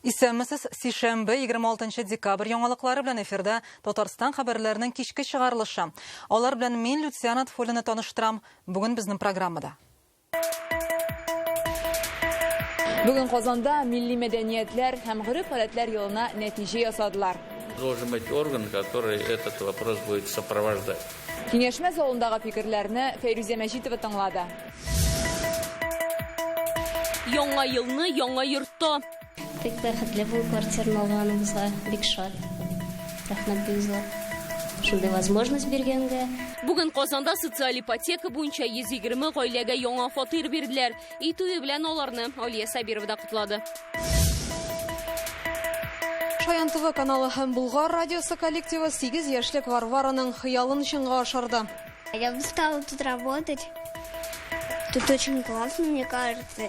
Исәнмесез, сишәмбе 26 декабрь яңалыклары белән эфирда Татарстан хәбәрләренең кичке чыгарылышы. Алар белән мин Люциана Тфолина таныштырам. Бүгін безнең программада. Бүген Казанда милли мәдәниятләр һәм гореф-гадәтләр елына нәтиҗә ясадылар. Должен быть орган, который этот вопрос будет сопровождать. Киңәшмә залындагы фикерләрне Фәйрүзә Мәҗитова тыңлады. Яңа елны яңа йортта. Бик бәхетле бу квартираны алганыбызга бик шат. Рәхмәт бик зур. Шундый возможность биргәнгә. Бүген Казанда социаль ипотека буенча 120 гаиләгә яңа фатир бирделәр. Итуе белән аларны Алия Сабирова да котлады. Шаян ТВ каналы һәм Булгар радиосы коллективы 8 яшьлек Варвараның хыялын чынга ашырды. Я бы стала тут работать. Тут очень классно, мне кажется.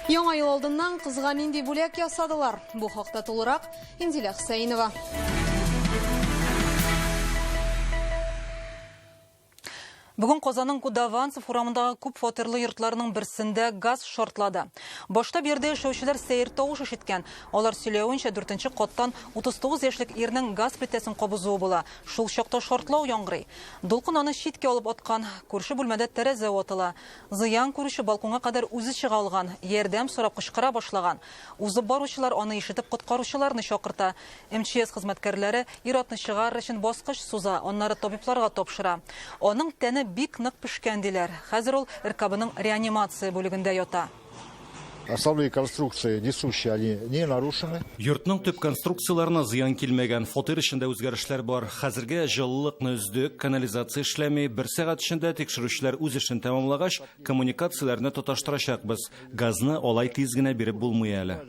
Яңа ел алдыннан кызга нинди бүләк ясадылар? Бу хакта тулырак Инзилә Хусәйнова. Бүген Казанның Кудаванцев урамындагы күп фатирлы йортларның берсендә газ шортлады. Башта бердә яшәүчеләр сәер тавыш ишеткән. Алар сөйләвенчә 4нче каттан 39 яшьлек ирнең газ плитәсен кабызуы була. Шул чакта шортлау яңгырый. Дулкын аны читкә алып аткан. Күрше бүлмәдә тәрәзә ватыла. Зыян күрүче балконга кадәр үзе чыга алган. Ярдәм сорап кычкыра башлаган. Узып баручылар аны ишетеп коткаручыларны чакырта. МЧС хезмәткәрләре ир-атны чыгар өчен баскыч суза, аннары табибларга тапшыра. Аның тәне бик нык пешкән диләр. Хәзер ул РКБның реанимация бүлегендә ята. Основные конструкции несущие, они не нарушены. Йортның төп конструкцияларына зыян килмәгән, фатир эшендә үзгәрешләр бар. Хәзергә җылылыкны үздек, канализация эшләми, 1 сәгать эчендә тикшерүчеләр үз эшен тәмамлагач, коммуникацияләрне тоташтырачакбыз. Газны алай тиз генә биреп булмый әле.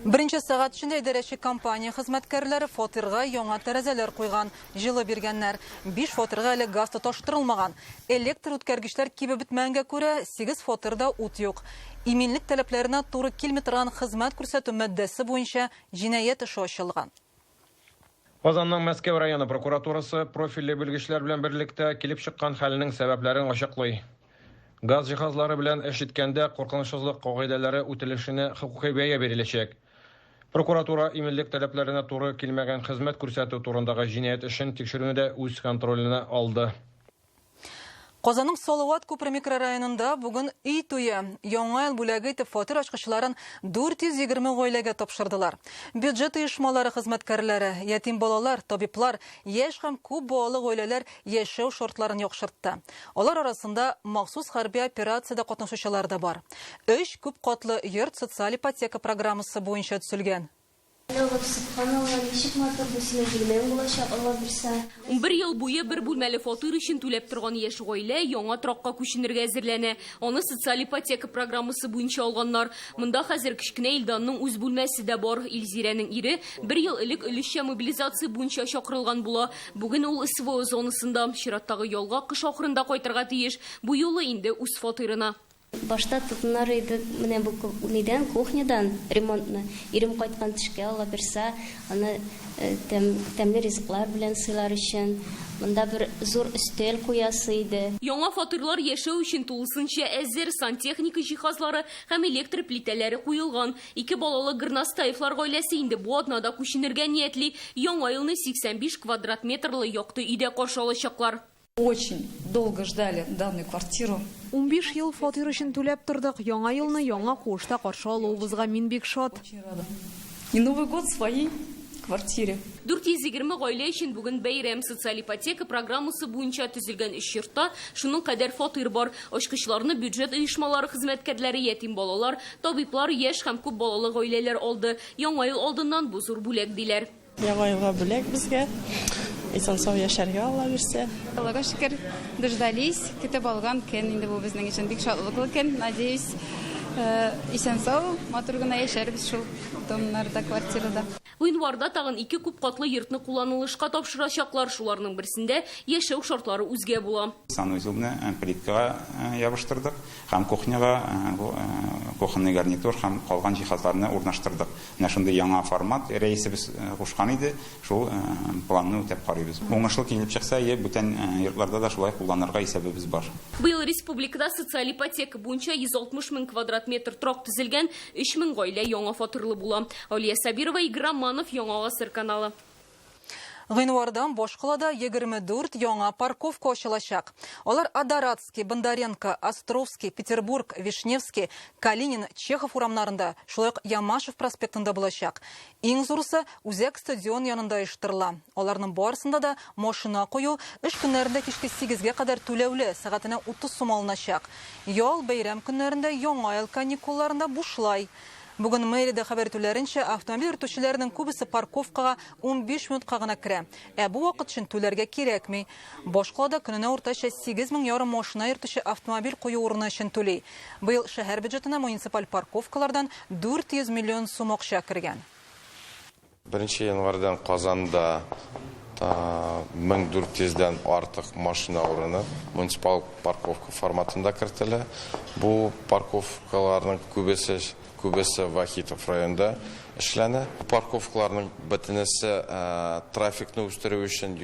Беренче сәгать эчендә идарәче компания хезмәткәрләре фатирга яңа тәрәзәләр куйган, җылы биргәннәр. 5 фатирга әле газ тоташтырылмаган. Электр үткәргечләр кибеп бетмәгәнгә күрә 8 фатирда ут юк. Иминлек таләпләренә туры килми торган хезмәт күрсәтү маддәсе буенча җинаять эше ачылган. Казанның Мәскәү районы прокуратурасы профильле белгечләр белән берлектә килеп чыккан хәлнең сәбәпләрен ачыклый. Газ җиһазлары белән эш иткәндә куркынычсызлык кагыйдәләре үтәлешенә хокукый бәя биреләчәк. Прокуратура иминлек таләпләренә туры килмәгән хезмәт күрсәтү турындагы җинаять эшен тикшерүне дә үз контролена алды. Казанның Салават күпер микрорайонында бүген үй туе. Яңа ел бүләге итеп фатир ачкычларын 420 гаиләгә тапшырдылар. Бюджет оешмалары хезмәткәрләре, ятим балалар, табиблар, яшь һәм күп балалы гаиләләр яшәү шартларын яхшыртты. Алар арасында махсус хәрби операциядә катнашучылар да бар. 3 күп катлы йорт социаль ипотека программасы буенча төзелгән. 11 ел буе бер бүлмәле фатир өчен түләп торган яшь гаилә яңа торакка күченергә әзерләнә. Аны социаль ипотека программасы буенча алганнар. Монда хәзер кичкенә Илданның үз бүлмәсе дә бар. Илзирәнең ире 1 ел элек өлешчә мобилизация буенча чакырылган була. Бүген ул СВО зонасында, чираттагы ялга кыш ахырында кайтырга тиеш. Бу юлы инде үз фатирына. Башта тотынар иде, менә бу нидән, кухнядан ремонтны. Ирем кайткан төшкә ала бирсә, аны тәмле ризыклар белән сыйлар өчен. Монда бер зур өстәл куясы иде. Яңа фатирлар яшәү өчен тулысынча әзер сантехника җиһазлары һәм электр плитәләре куелган. 2 балалы Гырнастаевлар гаиләсе инде бу атнада күченергә ниятли. Яңа елны 85 квадрат метрлы якты өйдә каршы алачаклар. Очень долго ждали данную квартиру. 15 ел фатир өчен түләп тордык. Яңа елны яңа куышта каршы алуыбызга мин бик шат. И Новый год в своей квартире. 420 гаилә өчен бүген бәйрәм. Социаль ипотека программасы буенча төзелгән 3 йортта шуның кадәр фатир бар. Ачкычларны бюджет оешмалары хезмәткәрләре, ятим балалар, табиблар, яшь һәм күп балалы гаиләләр алды. Яңа ел алдыннан бу зур бүләк диләр. Яңа елга бүләк безгә. Исән-сау яшәргә Алла бирсә. Аллага шөкер, дождались, көтеп алган көн инде бу безнең өчен бик шатлыклы көн. Надеюсь, исән-сау матур гына яшәрбез шул домнарда, квартирада. Январда тагын 2 күп катлы йортны кулланылышка тапшырачаклар. Шуларның берсендә яшәү шартлары үзгә була. Санузелны плиткага ябыштырдык һәм кухняга кухонный гарнитур һәм калган җиһазларны урнаштырдык. Менә шундый яңа формат рәисебез кушкан иде. Шул планны үтәп карыйбыз. Уңышлы килеп чыкса, бүтән йортларда да шулай кулланырга исәбебез бар. Быел республикада социаль ипотека буенча 160 мең квадрат квадрат метр трок тізілген 3000 гаилә яңа фатирлы була. Алия Сабирова, Игорь Романов, Яңа Гасыр каналы. Гыйнвардан Бошкалада 24 яңа парковка ачылачак. Олар Адаратский, Бондаренко, Островский, Петербург, Вишневский, Калинин, Чехов урамнарында, шулай Ямашев проспектында булачак. Иң зурысы Үзәк стадион янында оештырыла. Аларның барысында да машина кую 3 көннәрендә кичке 8-ге кадәр түләүле, сәгатенә 30 сум алыначак. Ял бәйрәм көннәрендә яңа ел каникулларында бушлай. Бүген мэрияда хәбәр итүләренчә, автомобиль йөртүчеләрнең күбесе парковкага 15 минутка гына керә. Бу вакыт өчен түләргә кирәкми. Башкалада көненә уртача 8,5 машина йөртүче автомобиль кую урыны өчен түли. Быел шәһәр бюджетына муниципаль парковкалардан 400 миллион сум акча кергән. 1 январьдан Казанда 1400-дән артык машина урыны муниципаль парковка форматында кертелә. Бу парковкаларның күбесе Вахитов районда эшләнә. Парковкаларның бөтенесе трафикны үстерү өчен,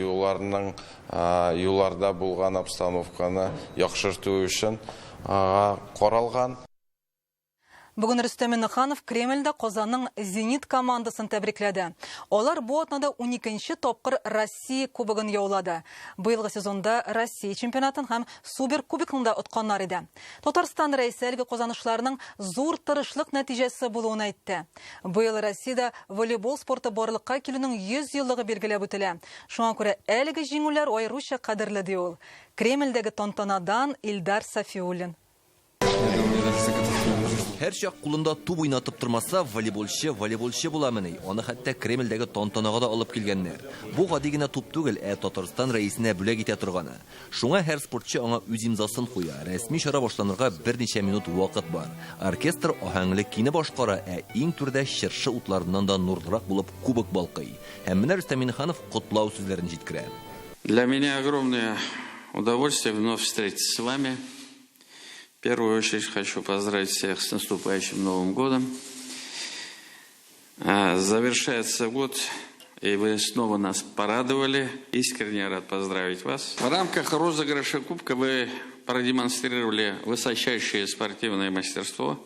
юлларда булган обстановканы яхшырту өчен каралган. Бүген Рөстәм Миннеханов Кремльдә Казанның «Зенит» командасын тәбрикләде. Алар бу атнада 12-нче тапкыр Россия кубогын яулады. Быелгы сезонда Россия чемпионатын һәм Суперкубокында отканнар иде. Татарстан рәисе әлеге казанышларның зур тырышлык нәтиҗәсе булуын әйтте. Быел Россиядә волейбол спорты барлыкка килүнең 100 еллыгы билгеләп үтелә. Шуңа күрә әлеге җиңүләр аеруча кадерле ди ул. Кремльдәге тантанадан Илдар Сафиуллин. Her чак кулында туп уйнатып тормаса, волейболчы буламыни. Аны хәтта Кремльдәге тантанага да алып килгәннәр. Бу гади генә туп түгел, Татарстан рәисенә бүләк итә торганы. Шуңа һәр спортчы аңа үз имзасын куя. Рәсми чара башланырга берничә минут вакыт бар. Оркестр аһәңле кине башкара, иң түрдә чыршы утларыннан да нурлырак булып кубок балкый. Һәм менә Рөстәм Миннеханов котлау сүзләрен җиткерә. Для меня огромное удовольствие вновь встретиться с вами. В первую очередь хочу поздравить всех с наступающим Новым годом. Завершается год, и вы снова нас порадовали. Искренне рад поздравить вас. В рамках розыгрыша кубка вы продемонстрировали высочайшее спортивное мастерство,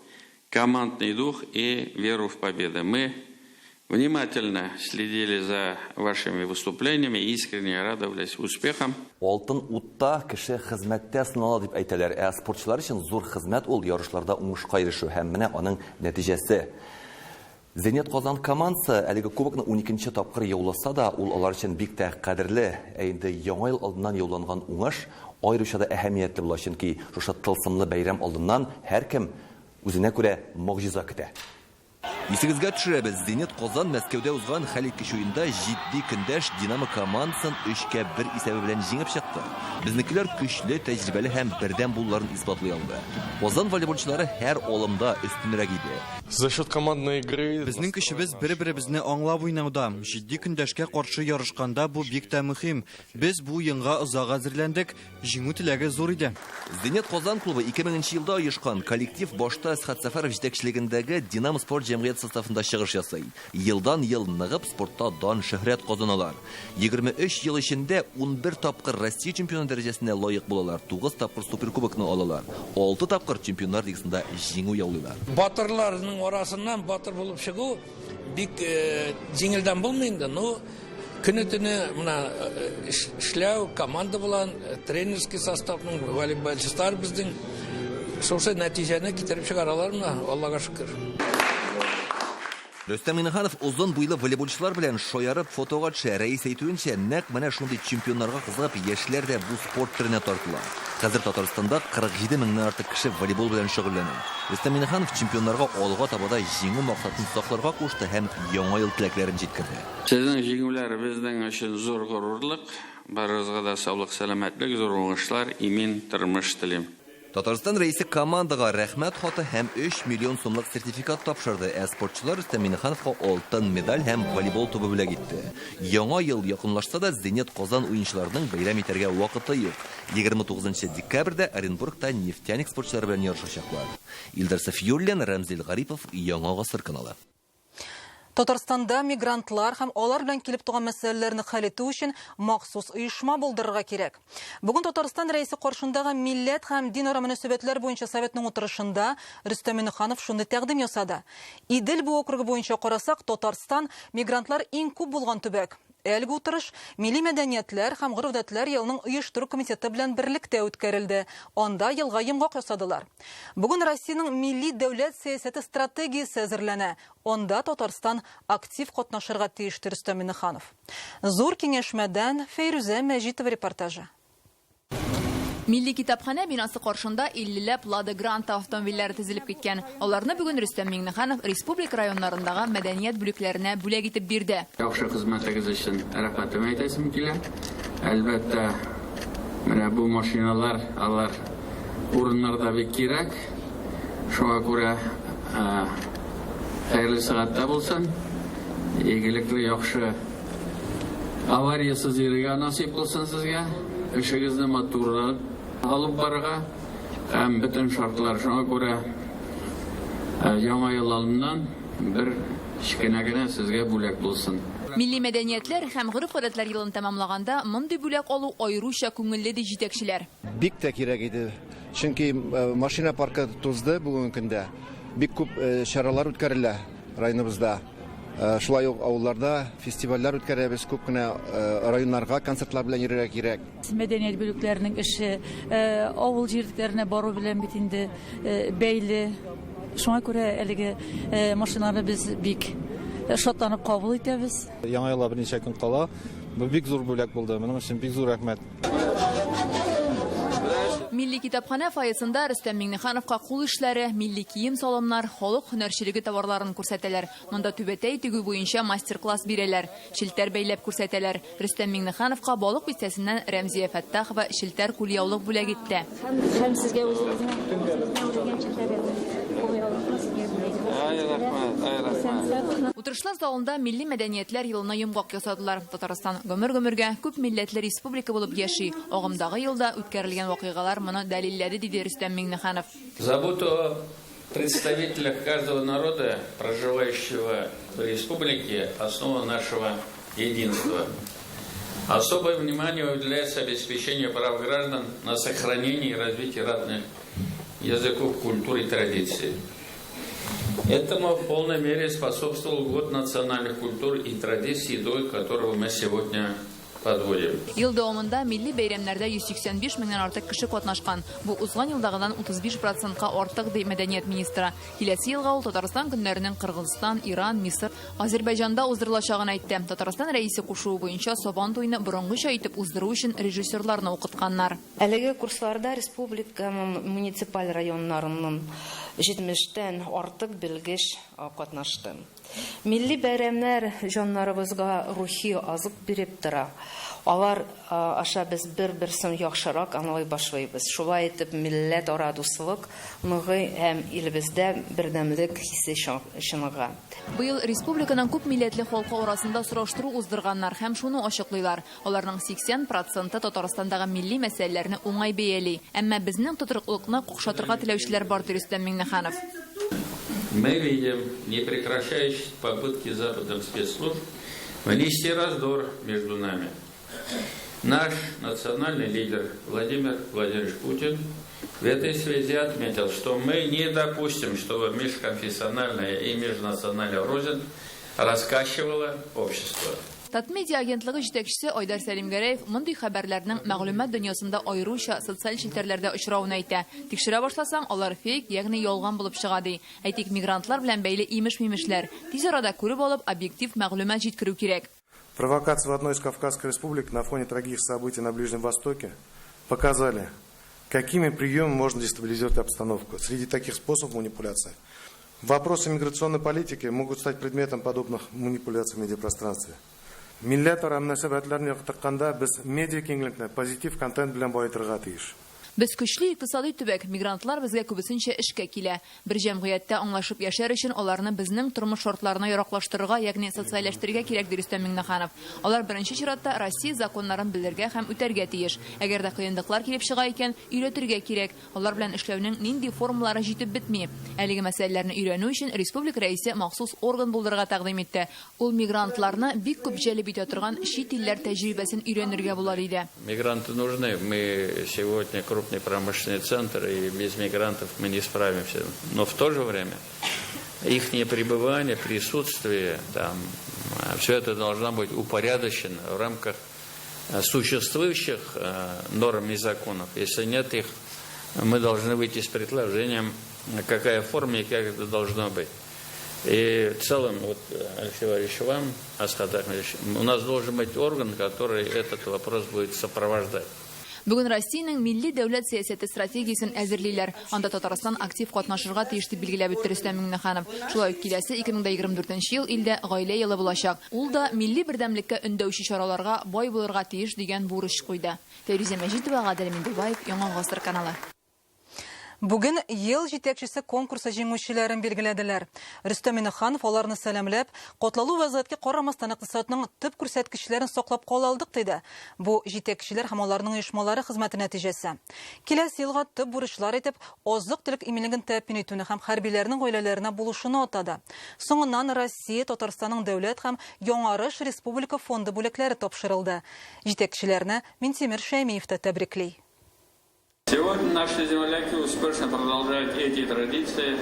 командный дух и веру в победу. Мы внимательно следили за вашими выступлениями и искренне радовались успехам. Алтын утта кеше хезмәттә сынала дип әйтәләр. Спортчылар өчен зур хезмәт ул ярышларда уңышка ирешү һәм менә аның нәтиҗәсе. Зенит Казан командасы әлеге кубокны 12-нче тапкыр яуласа да, ул алар өчен бик тә кадерле. Инде яңа ел алдыннан яуланган уңыш аеруча да әһәмиятле була, чөнки шушы тылсымлы бәйрәм алдыннан һәркем үзенә күрә могҗиза көтә. Исегезгә төшерәбез, Зенит Казан Мәскәүдә узган хәлиткеч уенда 7 көндәш Динамо командасын 3-1 исәбе белән җиңеп чыкты. Безнекеләр көчле, тәҗрибәле һәм бердәм булуларын исбатлый алды. Казан волейболчылары һәр алымда өстенрәк иде. За счет командной игры безнең кешебез бер-беребезне аңлап уйнауда. 7 көндәшкә каршы ярышканда бу бик тә мөһим. Без бу уенга озак әзерләндек, җиңү теләге зур иде. Зенит Казан клубы 2000 елда оешкан коллектив башта Әсхат Сәфәров җитәкчелегендәге Динамо спорт җәмгыять составында чыгыш ясый. Елдан-ел ныгып спортта дан шөһрәт казаналар. 23 ел эчендә 11 тапкыр Россия чемпионы дәрәҗәсенә лаек булалар. 9 тапкыр Суперкубокны алалар. 6 тапкыр чемпионнар лигасында җиңү яулыйлар. Батырларның арасыннан батыр булып чыгу бик җиңелдән булмый инде. Көне-төне мына эшләү, команда белән тренерский составның волейболчылар безнең шушы нәтиҗәне китереп чыгаралар мына, Аллага шөкер. Рөстәм Миннеханов узын буйлы волейболчылар белән шаярып фотога төшә. Рәис әйтүенчә, нәкъ менә шундый чемпионнарга кызыгып, яшьләр дә бу спорт төренә тартыла. Хәзер Татарстанда 47 меңнән артык кеше волейбол белән шөгыльләнә. Рөстәм Миннеханов чемпионнарга алга табада җиңү максатын сакларга кушты һәм яңа ел теләкләрен җиткерде. Сезнең җиңүләр безнең өчен зур горурлык, барыгызга да саулык, сәламәтлек, зур уңышлар, имин тормыш телим. Татарстан рәисе командага рәхмәт хаты һәм 3 миллион сумлык сертификат тапшырды. Спортчылар Рөстәм Миннехановка алтын медаль һәм волейбол тубы бүләк итте. Яңа ел якынлашса да Зенит Казан уенчыларының бәйрәм итәргә вакыты юк. 29 декабрьдә Оренбургта нефтяник спортчылары белән ярышачаклар. Илдар Сафиуллин, Рамзил Гарипов, Яңа Гасыр каналы. Татарстанда мигрантлар һәм алар белән килеп туган мәсьәләләрне хәл итү өчен махсус оешма булдырырга кирәк. Бүген Татарстан рәисе каршындагы милләт һәм динара мөнәсәбәтләр буенча советның утырышында Рөстәм Миңнеханов шундый тәкъдим ясады. Идел бу округы буенча карасак, Татарстан мигрантлар иң күп булган төбәк. Әлеге утырыш Милли мәдәниятләр һәм гореф-гадәтләр елның оештыру комитеты белән берлектә үткәрелде. Анда елга йомгак ясадылар. Бүген Россиянең милли дәүләт сәясәте стратегиясе әзерләнә. Онда Татарстан актив катнашырга тиеш, Рөстәм Миңнеханов. Зур киңәшмәдән Фәйрүзә Мәҗитова репортажы. Милли китапханә бинасы каршында 50ләп Лада Гранта автомобильләре тезелеп киткән. Аларны бүген Рөстәм Миңнеханов республика районнарындагы мәдәният бүлекләренә бүләк итеп бирде. Яхшы хезмәтегез өчен рәхмәтем әйтәсем килә. Әлбәттә, менә бу машиналар, алар урыннарда бик кирәк. Шуңа күрә хәерле сәгатьтә булсын, игелекле, яхшы авариясыз йөрергә насыйп булсын сезгә. Эшегезне матурлап алып барырга һәм бөтен шартлар шуңа күрә яңа ел алдыннан бер кечкенә генә сезгә бүләк булсын. Милли мәдәниятләр һәм гореф-гадәтләр елын тәмамлаганда мондый бүләк алу аеруча күңелле ди җитәкчеләр. Бик тә кирәк иде. Чөнки машина паркы тузды бүгенге көндә. Бик күп чаралар үткәрелә районыбызда. Шулай ук авылларда фестивальләр үткәрәбез, күп кенә районнарга концертлар белән йөрергә кирәк. Мәдәният бүлекләренең эше авыл җирлекләренә бару белән бит инде бәйле. Шуңа күрә әлеге машиналарны без бик шатланып кабул итәбез. Яңа елга берничә көн кала. Бу бик зур бүләк булды. Моның өчен бик зур рәхмәт. Милли китапханә фойесында Рөстәм Миңнехановка кул эшләре, милли кием салымнар, халык һөнәрчелеге товарларын күрсәтәләр. Монда түбәтәй тегү буенча мастер-класс бирәләр, шелтәр бәйләп күрсәтәләр. Рөстәм Миңнехановка балык бистәсеннән Рәмзия Фәттахова шелтәр кулъяулык бүләк итте. Һәм сезгә үзегезнең Утырышлар залында милли мәдәниятләр елына йомгак ясадылар. Татарстан гомер-гомергә күп милләтле республика булып яши. Агымдагы елда үткәрелгән вакыйгалар моны дәлилләде, диде Рөстәм Миңнеханов. Заботу о представителях каждого народа, проживающего в республике, основа нашего единства. Особое внимание уделяется обеспечению прав граждан на сохранение и развитие разных языков, культур и традиций. Этому в полной мере способствовал год национальных культур и традиций, итоги которого мы сегодня подводим. Ел дәвамында милли бәйрәмнәрдә 185 меңнән артык кеше катнашкан. Бу узган елдагыдан 35%-ка артык, ди мәдәният министры. Киләсе елга ул Татарстан көннәренең Кыргызстан, Иран, Мисыр, Азәрбайҗанда уздырылачагын әйтте. Татарстан рәисе кушуы буенча Сабан туйны борынгыча итеп уздыру өчен режиссерларны укытканнар. Әлеге курсларда республиканың муниципаль районнарының 70-тән артык белгеч катнашты. Милли бәйрәмнәр җаннарыбызга рухи азык биреп тора. Алар аша без бер-берсен яхшырак аңлый башлыйбыз. Шулай итеп милләт ара дуслык ныгый һәм илебездә бердәмлек хисе чыныга. Быел республиканың күп милләтле халкы арасында сораштыру уздырганнар һәм шуны ачыклыйлар. Аларның 80% Татарстандагы милли мәсьәләләрне уңай бәяли. Әмма безнең тотрыклыкны кукшатырга теләүчеләр бар, ди Рөстәм Миңнеханов. Мы видим непрекращающиеся попытки западных спецслужб внести раздор между нами. Наш национальный лидер Владимир Владимирович Путин в этой связи отметил, что мы не допустим, чтобы межконфессиональная и межнациональная рознь раскачивала общество. Татмедиа агентлыгы җитәкчесе Айдар Сәлимгәрәев мондый хәбәрләрнең мәгълүмат дөньясында аеруча социаль челтәрләрдә очравын әйтә. Тикшерә башласаң, алар фейк, ягъни ялган булып чыга, ди. Әйтик, мигрантлар белән бәйле имеш-мимешләр. Тиз арада күреп алып, объектив мәгълүмат җиткерү кирәк. Провокации в одной из Кавказских республик на фоне трагических событий на Ближнем Востоке показали, какими приемами можно дестабилизировать обстановку. Среди таких способов манипуляции вопросы миграционной политики могут стать предметом подобных манипуляций в медиапространстве. Милләт ара мөнәсәбәтләрне яктыртканда без медиа киңлекне позитив контент белән баетырга тиеш. Без көчле икътисади төбәк, мигрантлар безгә күбесенчә эшкә килә. Бер җәмгыятьтә аңлашып яшәр өчен аларны безнең тормыш шартларына яраклаштырырга, ягъни социальләштерергә кирәк, ди Рөстәм Миңнеханов. Алар беренче чиратта Россия законнарын белергә һәм үтәргә тиеш. Әгәр дә кыенлыклар килеп чыга икән, өйрәтергә кирәк. Алар белән эшләүнең нинди формалары җитеп бетми. Әлеге мәсьәләләрне өйрәнү өчен республика рәисе махсус орган булдырырга тәкъдим итте. Ул мигрантларны бик күп җәлеп итә торган чит илләр тәҗрибәсен өйрәнергә була диде. Мигранты нужны. Мы сегодня крупный промышленный центр, и без мигрантов мы не справимся. Но в то же время их пребывание, присутствие, там, все это должно быть упорядочено в рамках существующих норм и законов. Если нет их, мы должны выйти с предложением, какая форма и как это должно быть. И в целом, вот, Алексей Валерьевич, вам, Асхат Ахмедович, у нас должен быть орган, который этот вопрос будет сопровождать. Бүген Россиянең милли дәүләт сәясәте стратегиясен әзерлиләр. Анда Татарстан актив катнашырга тиеш дип билгеләп үтте Рөстәм Миңнеханов. Шулай ук киләсе 2024 ел илдә гаилә елы булачак. Ул да милли бердәмлеккә өндәүче чараларга бай булырга тиеш дигән бурыч куйды. Фәризә Мәҗитова, Гадел Миндубаев, Яңа Гасыр каналы. Бүген ел җитәкчесе конкурсы җиңүчеләрен билгеләделәр. Рөстәм Миңнеханов аларны сәламләп, катлаулы вазгыятькә карамастан икътисадның төп күрсәткечләрен саклап кала алдык диде. Бу җитәкчеләр һәм аларның оешмалары хезмәте нәтиҗәсе. Киләсе елга төп бурычлар итеп азык-төлек иминлеген тәэмин итүне һәм хәрбиләрнең гаиләләренә булышуны атады. Соңыннан Россия, Татарстанның дәүләт һәм Яңарыш Республика фонды бүләкләре тапшырылды. Җитәкчеләрне Минтимер Шәймиев та тәбрикли. Сегодня наши земляки успешно продолжают эти традиции,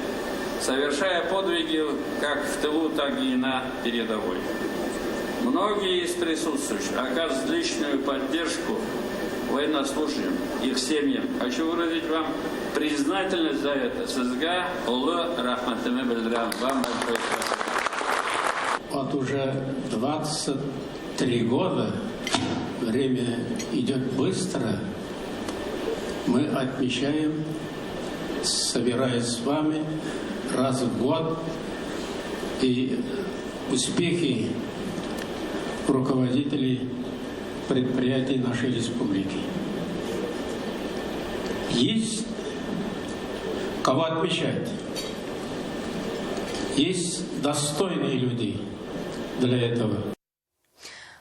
совершая подвиги как в тылу, так и на передовой. Многие из присутствующих оказывают личную поддержку военнослужащим, их семьям. Хочу выразить вам признательность за это. Сызга, Улы, рахматыны бельдрам. Вам большое спасибо. Вот уже 23 года, время идет быстро. Мы отмечаем, собираясь с вами раз в год, и успехи руководителей предприятий нашей республики. Есть кого отмечать. Есть достойные люди для этого.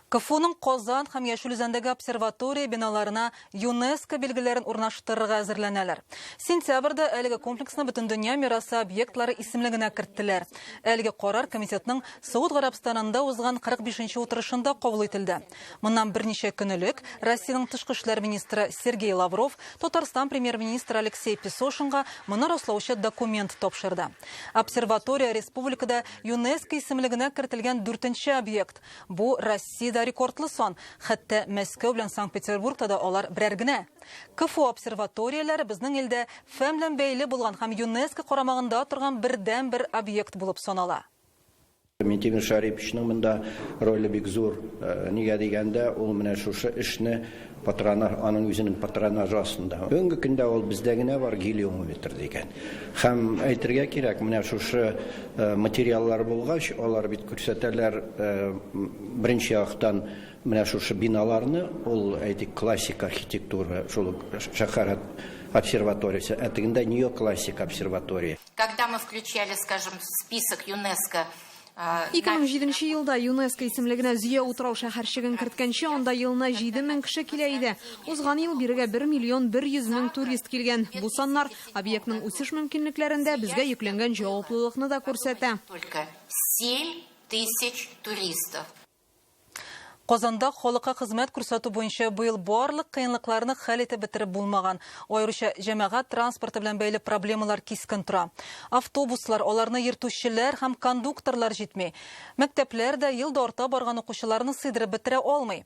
КФУның Казан һәм Яшел-Үзәндәге обсерватория биналарына ЮНЕСКО билгеләрен урнаштырырга әзерләнәләр. Сентябрьдә әлеге комплексны бөтен дөнья мирасы объектлары исемлегенә керттеләр. Әлеге карар комитетның Сауд Гарәбстанында узган 45-нче утырышында кабул ителде. Моннан берничә көн элек Россиянең тышкы эшләр министры Сергей Лавров Татарстан премьер-министры Алексей Песошинга моны раслаучы документ тапшырды. Обсерватория республикада ЮНЕСКО исемлегенә кертелгән 4-нче объект. Бу Россия рекордлы сон, хәтта Мәскәү белән Санкт-Петербургта да алар берәр генә. КФУ обсерваторияләре безнең илдә фән белән бәйле булган һәм ЮНЕСКО карамагында торган бердән-бер объект булып санала. Минтимер Шәриповичның монда роле бик зур. Нигә дигәндә, ул менә шушы эшне аның үзенең патронажы астында. Бүгенге көндә ул бездә генә бар гелиометр дигән. Һәм әйтергә кирәк, менә шушы материаллар булгач, алар бит күрсәтәләр беренче яктан менә шушы биналарны, ул әйтик классик архитектура, шул шәһәр обсерваториясе, әтегендә неоклассик обсерватория. Когда мы включали, скажем, список ЮНЕСКО 2007 елда ЮНЕСКО исемлегенә Зөя утрау шәһәрчеген керткәнче, анда елына 7000 кеше килә иде. Узган ел бирегә 1,1 млн турист килгән. Бу саннар объектның үсеш мөмкинлекләрендә безгә йөкләнгән җаваплылыкны да күрсәтә. Только 7000 туристов. Казанда халыкка хезмәт күрсәтү буенча быел барлык кыенлыкларны хәл итеп бетереп булмаган. Аеруча җәмәгать транспорты белән бәйле проблемалар кискен тора. Автобуслар, аларны йөртүчеләр һәм кондукторлар җитми. Мәктәпләрдә елда арта барган укучыларны сыйдырып бетерә алмый.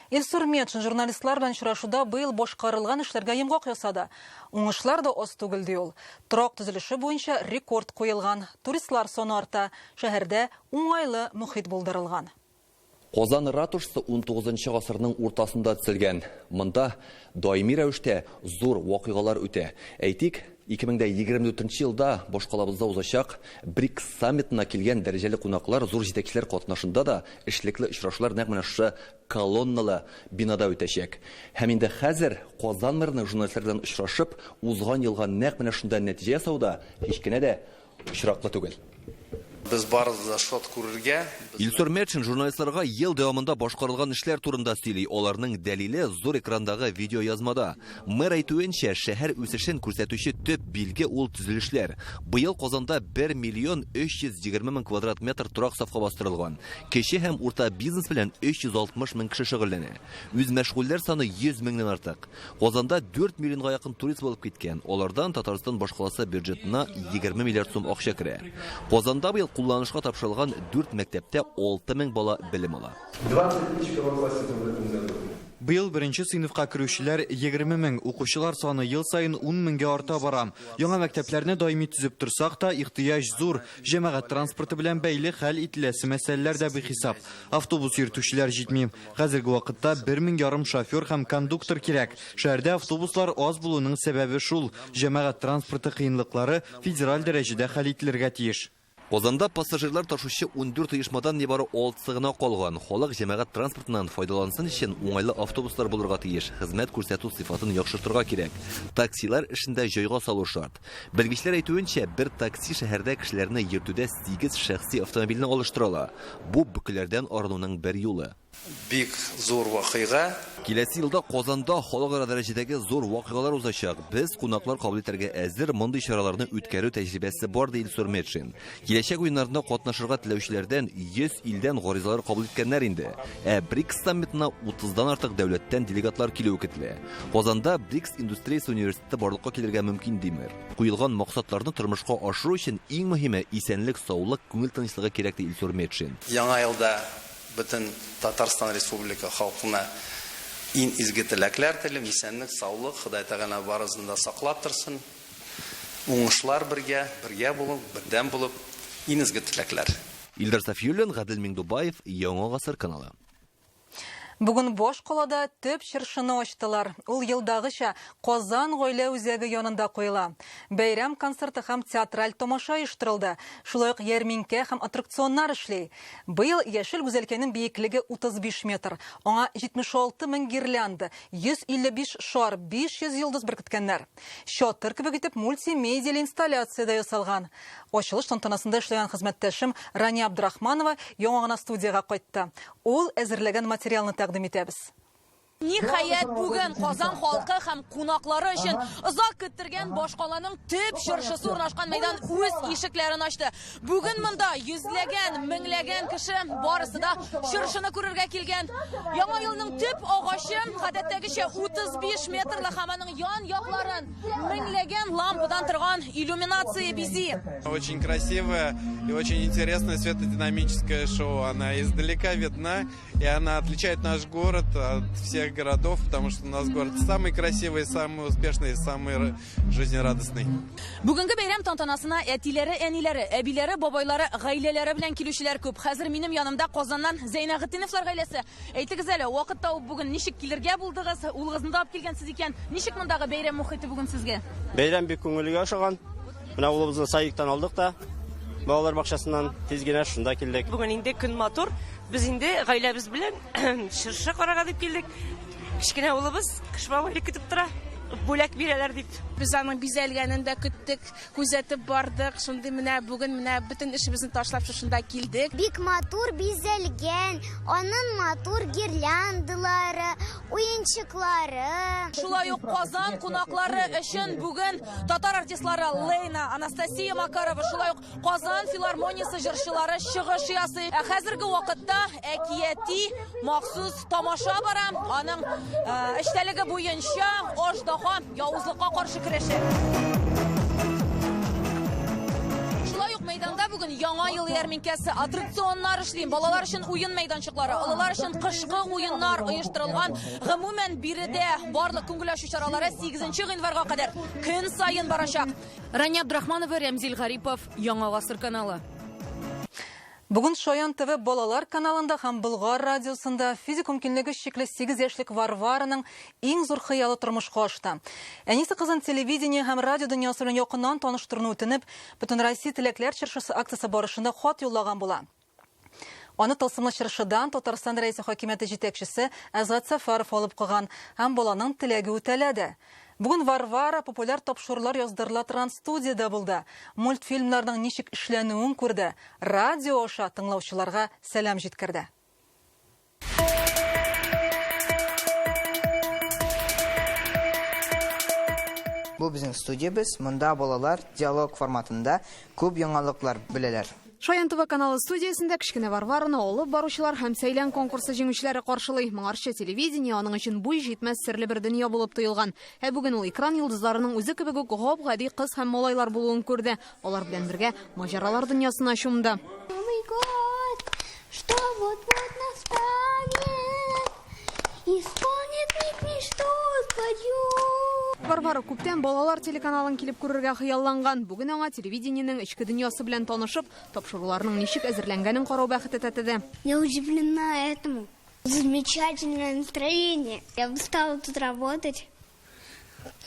Илсур Метшин журналистлар белән очрашуда быел башкарылган эшләргә йомгак ясады. Уңышлар да аз түгел ди ул. Торак төзелеше буенча рекорд куелган. Туристлар саны арта. Шәһәрдә уңайлы мөхит булдырылган. Казан ратушасы 19-нчы гасырның уртасында төзелгән. Монда даими рәвештә зур вакыйгалар үтә. Әйтик, 2024 елда Башкалабызда узачак БРИКС саммитына килгән дәрәҗәле кунаклар зур җитәкчеләр катнашында да эшлекле очрашулар нәкъ менә шушы колонналы бинада үтәчәк. Һәм инде хәзер Казан мэрының журналистлардан очрашып, узган елга нәкъ менә шунда нәтиҗә ясауда һич кенә дә очраклы түгел. Без барыбыз шот күрергә. Илсур Метшин журналистларга ел дәвамында башкарылган эшләр турында сөйли. Аларның дәлиле зур экрандагы видео язмада. Мэр әйтүенчә, шәһәр үсешен күрсәтүче төп билге ул төзелешләр. Быел Казанда 1 миллион 320 мең квадрат метр торак сафка бастырылган. Кече һәм урта бизнес белән 360 мең кеше шөгыльләнә. Үз мәшгульләр саны 100 меңнән артык. Казанда 4 миллионга якын турист булып киткән. Алардан Татарстан башкаласы бюджетына 20 миллиард сум акча керә. Казанда быел кулланышка тапшырылган 4 мәктәптә 6 мең бала белем ала. 20 тысяч первоклассников в этом году. Быел беренче сыйныфка керүчеләр 20 мең, укучылар саны ел сайын 10 меңгә арта бара. Яңа мәктәпләрне даими төзеп торсак та, ихтыяҗ зур. Җәмәгать транспорты белән бәйле хәл ителәсе мәсьәләләр дә бихисап. Автобус йөртүчеләр җитми. Хәзерге вакытта 1,5 шофер һәм кондуктор кирәк. Шәһәрдә автобуслар аз булуның сәбәбе шул. Җәмәгать транспорты кыенлыклары федераль дәрәҗәдә хәл ителергә тиеш. Казанда пассажирлар ташучы 14 оешмадан небары 6 гына калган. Халык җәмәгать транспортыннан файдалансын өчен уңайлы автобуслар булырга тиеш. Хезмәт күрсәтү сыйфатын яхшыртырга кирәк. Таксилар эшендә җайга салу шарт. Белгечләр әйтүенчә, бер такси шәһәрдә кешеләрне йөртүдә 8 шәхси автомобильне алыштырыла. Бу бөкеләрдән арынуның бер юлы. Бик зур вакыйга. Киләсе елда Казанда халыкара дәрәҗәдәге зур вакыйгалар узачак. Без кунаклар кабул итәргә әзер, мондый чараларны үткәрү тәҗрибәсе бар ди Илсур Метшин. Киләчәк уеннарында катнашырга теләүчеләрдән 100 илдән гаризалар кабул иткәннәр инде. БРИКС саммитына 30дан артык дәүләттән делегатлар килү көтелә. Казанда БРИКС индустриясе университеты барлыкка килергә мөмкин димер. Куелган максатларны тормышка ашыру өчен иң мөһиме исәнлек, саулык, күңел тынычлыгы кирәк ди Илсур Метшин. Яңа елда бөтен Татарстан Республика халкына ин изге теләкләр телим, исәнлек, саулык, Ходай Тәгалә барысын саклап торсын. Уңышлар бергә булып, бердәм булып, ин изге теләкләр. Илдар Сафиуллин, Гадел Миңдубаев, Яңа гасыр каналы. Бүген Башкалада төп чыршыны ачтылар. Ул елдагыча Казан гаилә үзәге янында куела. Бәйрәм концерты һәм театраль тамаша оештырылды. Шулай ук ярминкә һәм аттракционнар эшли. Быел яшел гүзәлкәнең биеклеге 35 метр. Аңа 76 мең гирлянда, 155 шар, 500 йолдыз беркеткәннәр. Шатыр кебек итеп мультимедиялы инсталляцияда ясалган. Ачылыш тантанасында эшләгән хезмәттәшем Рания Абдрахманова яңа гына студияга кайтты. Ул әзерләгән материалны тәкъдим итәбез. Ниһаят бүген Казан халкы һәм кунаклары өчен озак көттергән Башкаланың төп чыршысы урнашкан мәйдан үз ишекләрен ачты. Бүген монда йөзләгән, меңләгән кеше барысы да чыршыны күрергә килгән. Яңа елның төп агачы гадәттәгечә 35 метрлы һәм аның ян якларын меңләгән лампадан торган иллюминация бизи. Очень красивое и очень интересное светодинамическое шоу. Она издалека видна, и она отличает наш город от всех городов, потому что у нас город самый красивый, самый успешный, самый жизнерадостный. Бүгенге бәйрәм тантанасына әтиләре, әниләре, әбиләре, бабайлары, гаиләләре белән килүчеләр күп. Хәзер минем янымда Казаннан Зәйнәгытдиновлар гаиләсе. Әйтегез әле, вакытта бүген ничек килергә булдыгыз? Улыгызны да алып килгәнсез икән. Ничек мондагы бәйрәм мөхите бүген сезгә? Бәйрәм бик күңелгә ошаган. Менә улыбызны саиктан алдык та, балалар бакчасыннан тиз генә шунда килдек. Бүген инде көн матур. Без инде гаиләбез белән чыршы карарга дип килдек. Кичкенә улыбыз кыш бабай көтеп тора. Бүләк бирәләр дип. Без аның бизәлгәнен дә көттек, күзәтеп бардык. Шундый менә бүген бөтен эшебезне ташлап шунда килдек. Бик матур бизәлгән, аның матур гирляндалары, уенчыклары. Шулай ук Казан кунаклары өчен бүген татар артистлары Лейна, Анастасия Макарова, шулай ук Казан филармониясе җырчылары чыгыш ясый. Хәзерге вакытта әкияти махсус тамаша бара. Аның эчтәлеге буенча аждаһа явызлыкка каршы көрәшә. Шулай ук мәйданда бүген яңа ел ярминкәсе, аттракционнар эшли, балалар өчен уен мәйданчыклары, алалар өчен кышкы уеннар оештырылган. Гомумән биредә барлык күңел ачу чаралары 8 гыйнварга кадәр көн сайын барачак. Рания Абдрахманова, Рәмзил Гарипов, Яңа гасыр каналы. Бүгін Шаян ТВ балалар каналында һәм Болгар радиосында физик мөмкинлеге шикле 8 яшьлек Варвараның иң зур хыялы тормышка ашты. Әнисе кызын телевидение һәм радио дөньясы белән якыннан таныштыруны үтенеп, Бөтен Россия теләкләр чыршысы акциясе барышында хат юллаган була. Аны тылсымлы чыршыдан Татарстан рәисе хакимияте җитәкчесе Азат Сафаров алып калган һәм баланың теләге үтәләде. Бүген Варвара популяр тапшырулар яздырыла студияда булды. Мультфильмнарның ничек эшләнүен күрде. Радио аша тыңлаучыларга сәлам җиткерде. Бу безнең студиябыз, монда балалар диалог форматында күп яңалыклар беләләр. Шаян ТВ каналы студиясында кичкенә Варвараны алып баручылар һәм сәйлән конкурсы җиңүчеләре каршылый. Моңарчы телевидение аның өчен буй җитмәс серле бер дөнья булып тоелган. Бүген ул экран йолдызларының үзе кебек үк гап-гади кыз һәм малайлар булуын күрде. Алар белән бергә маҗаралар дөньясына чумды. Варвара күптән балалар телеканалын килеп күрергә хыялланган. Бүген аңа телевидениенең ичке дөньясы белән танышып, тапшыруларның ничек әзерләнгәнен карау бәхете тәтеде. Я удивлена этому. Замечательное настроение. Я бы стала тут работать.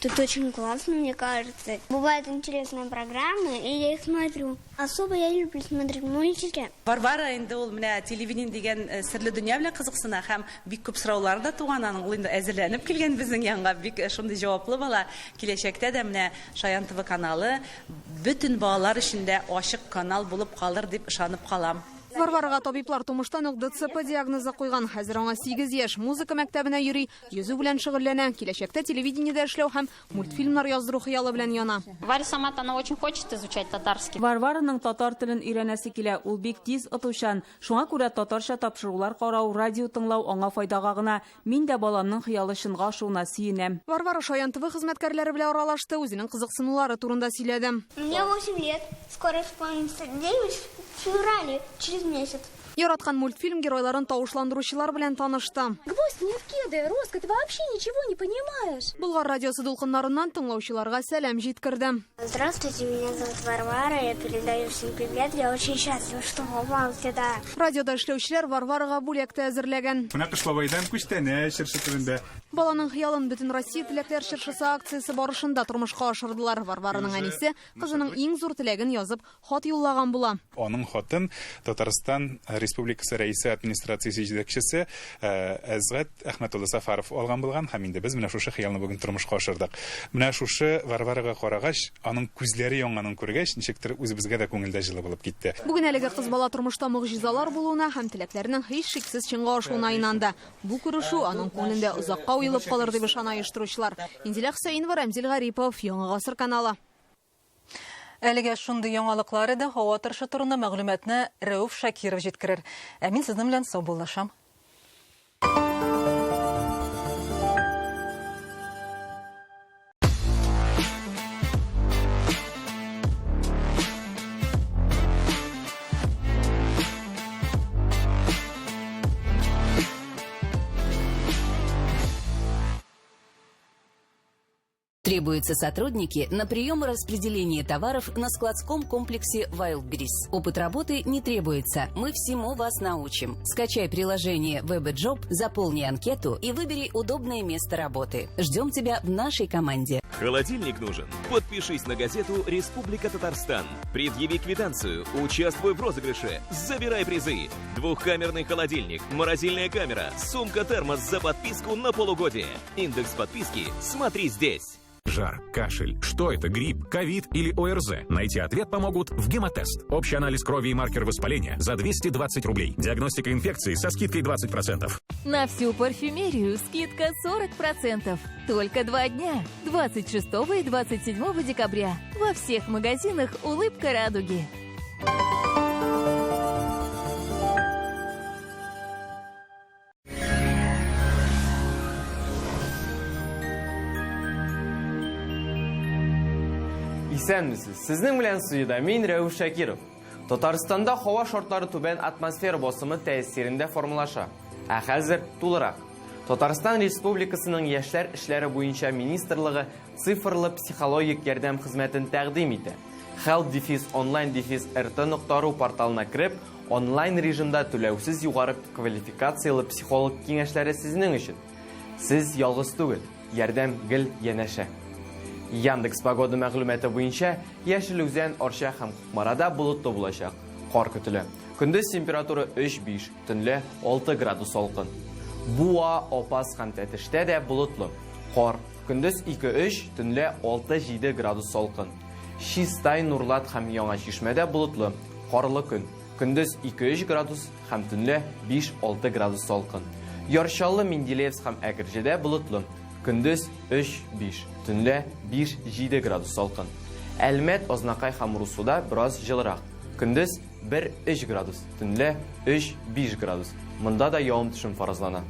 Тут очень классно, мне кажется. Бывают интересные программы, и я их смотрю. Особо я люблю смотреть мультики. Варвара инде ул менә телевидение дигән серле дөнья белән кызыксына һәм бик күп сораулар да туган аның. Ул инде әзерләнеп килгән безнең янга, бик шундый җаваплы бала. Киләчәктә дә менә Шаян ТВ каналы бөтен балалар өчен дә ачык канал булып калыр дип ышанып калам. Варварага табиблар тумыштан ук ДЦП диагнозы куйган. Хәзер аңа 8 яшь, музыка мәктәбенә йөри, йөзү белән шөгыльләнә. Киләчәктә телевидениедә эшләү һәм мультфильмнар яздыру хыялы белән яна. Варя сама она очень хочет изучать татарский. Варвараның татар телен өйрәнәсе килә. Ул бик тиз отучан. Шуңа күрә татарча тапшырулар карау, радио тыңлау аңа файдага гына. Мин дә баламның хыялы чынга ашуына сөенәм. Варвара Шаян ТВ хезмәткәрләре белән аралашты, үзенең кызыксынулары турында сөйләде. Мне 8 лет, скоро исполнится 9 в феврале, через месяц. Яраткан мультфильм геройларын тавышландыручылар белән танышты. Гвоздь не в кеды, Роско, ты вообще ничего не понимаешь. Болгар радиосы дулкыннарыннан тыңлаучыларга сәлам җиткерде. Здравствуйте, меня зовут Варвара, я передаю всем привет, я очень счастлива, что попал сюда. Радиода эшләүчеләр Варварага бүләктә әзерләгән. Менә Кышлавайдан күчтәнә чыршы түрендә. Баланың хыялын Бөтен Россия теләкләр чыршысы акциясе барышында тормышка ашырдылар. Варвараның әнисе кызының иң зур теләген язып, хат юллаган була. Аның хатын Татарстан Республикасы рәисе администрациясе җитәкчесе Азат Әхмәтулла Сафаров алган булган һәм инде без менә шушы хыялны бүген тормышка ашырдык. Менә шушы Варварага карагач, аның күзләре яңган күргәч, ничектер үзебезгә дә күңелдә җылы булып китте. Бүген әлеге кыз бала тормышта мөгъҗизалар булуына һәм теләкләренең һич шиксез чынга ашуына инанды. Бу күрешү аның күңелендә озакка уелып калыр дип ышана оештыручылар. Инзилә Хөсәенова, Рамзил Гарипов, Яңа гасыр каналы. Әлегә шундый яңалыклары да һава торышы турында мәгълүматны Рәүф Шакиров җиткерер. Ә мин сезнең белән сау булышам. Требуются сотрудники на прием и распределение товаров на складском комплексе Wildberries. Опыт работы не требуется, мы всему вас научим. Скачай приложение WebJob, заполни анкету и выбери удобное место работы. Ждем тебя в нашей команде. Холодильник нужен? Подпишись на газету «Республика Татарстан». Предъяви квитанцию, участвуй в розыгрыше, забирай призы. Двухкамерный холодильник, морозильная камера, сумка-термос за подписку на полугодие. Индекс подписки смотри здесь. Жар, кашель. Что это, грипп, ковид или ОРЗ? Найти ответ помогут в гемотест. Общий анализ крови и маркер воспаления за 220 рублей. Диагностика инфекции со скидкой 20%. На всю парфюмерию скидка 40%. Только 2 дня. 26 и 27 декабря. Во всех магазинах «Улыбка радуги». Исәнмесез. Сезнең белән студияда мин Рәүф Шакиров. Татарстанда һава шартлары түбән атмосфера басымы тәэсирендә формалаша. Ә хәзер тулырак. Татарстан Республикасының яшьләр эшләре буенча министрлыгы цифрлы психологик ярдәм хезмәтен тәкъдим итә. Health-online-rt.ru порталына кирип, онлайн режимда түләүсез югары квалификациялы психолог киңәшләре сезнең өчен. Сез ялгыз түгел, ярдәм гел янәшә. Яндекс погода мәгълүматы буенча, Яшел Үзән, Арча һәм Кукмарада болытлы булачак. Кар көтелә. Көндез температура 3-5, төнлә 6 градус салкын. Буа, Опас һәм Тәтештә дә болытлы. Кар көндез 2-3, төнлә 6-7 градус салкын. Шистай, Нурлат һәм Яңа Чишмәдә болытлы. Карлы көн. Көндез 2-3 градус һәм төнлә 5-6 градус салкын. Яршаллы, Менделеевск һәм Әкрҗедә болытлы. Көндез 3-5, төнлә 5-7 градус салкын. Әлмәт, Азнакай һәм Русуда бераз җылырак. Көндез 1-3 градус, төнлә 3-5 градус. Монда да явым-төшем фаразлана.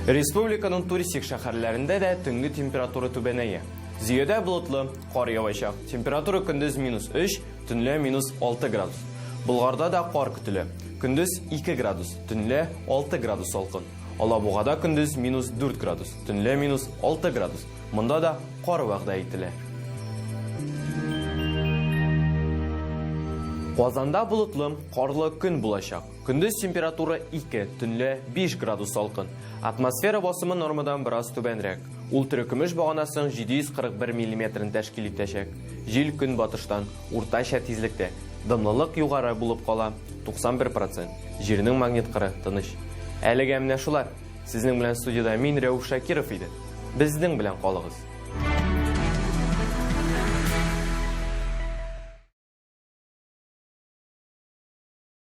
Республиканың туристик шәһәрләрендә дә төнге температура түбәнәя. Зиядә болытлы, кар явачак. Температура көндез -3, төнлә -6 градус. Булгарда да кар көтелә. Көндез 2 градус, төнлә 6 градус салкын. Алабугада көндез -4 градус, төнлә -6 градус. Монда да кар вәгъдә ителә. Казанда болытлы, карлы көн булачак. Көндез температура 2, төнлә 5 градус салкын. Атмосфера басымы нормадан бераз түбәнрәк. Ул төркемеш баганасын 741 мм тәшкил итәчәк. Җил көнбатыштан уртача тизлектә. Дымлылык югары булып кала 91%. Җирнең магнит кыры тыныч. Әлегә менә шулар. Сезнең белән студияда мин Рәүф Шакиров иде. Безнең белән калыгыз.